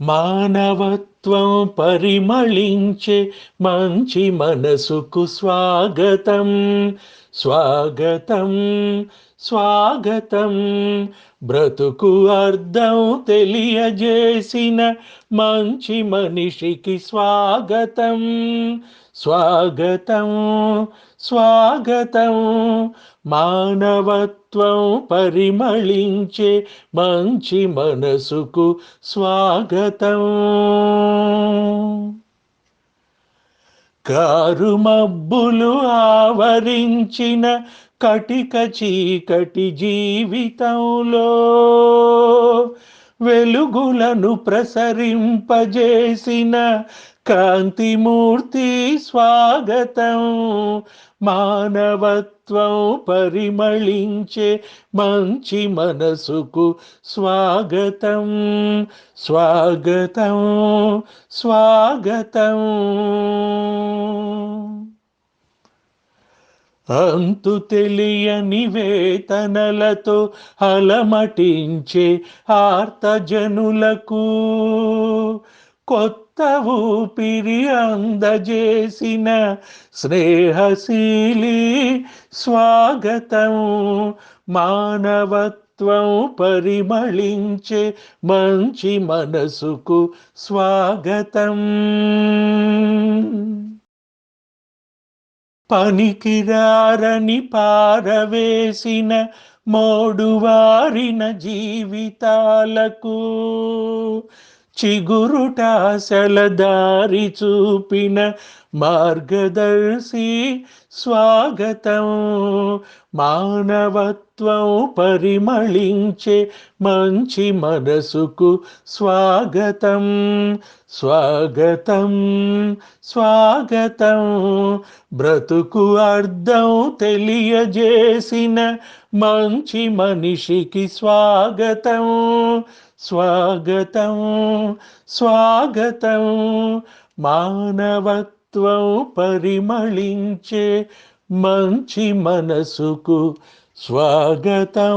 మానవత్వం పరిమళించే మంచి మనసుకు స్వాగతం, స్వాగతం, స్వాగతం. బ్రతుకు అర్థం తెలియజేసిన మంచి మనిషికి స్వాగతం, స్వాగతం, స్వాగతం. మానవత్వం పరిమళించే మంచి మనసుకు స్వాగతం. కారు మబ్బులు ఆవరించిన కటిక చీకటి జీవితంలో వెలుగులను ప్రసరింపజేసిన కాంతిమూర్తి స్వాగతం. మానవత్వం పరిమళించే మంచి మనసుకు స్వాగతం, స్వాగతం, స్వాగతం. అంతు తెలియని వేతనలతో అలమటించే ఆర్తజనులకు కొత్త ఊపిరి అందజేసిన స్నేహశీలి స్వాగతం. మానవత్వం పరిమళించే మంచి మనసుకు స్వాగతం. పనికిరారని పారవేసిన మోడువారిన జీవితాలకు చిగురుటాశల దారి చూపిన మార్గదర్శి స్వాగతం. మానవత్వం పరిమళించే మంచి మనసుకు స్వాగతం, స్వాగతం, స్వాగతం. బ్రతుకు అర్థం తెలియజేసిన మంచి మనిషికి స్వాగతం, స్వాగతం, స్వాగతం. మానవత్వం పరిమళించే మంచి మనసుకు స్వాగతం.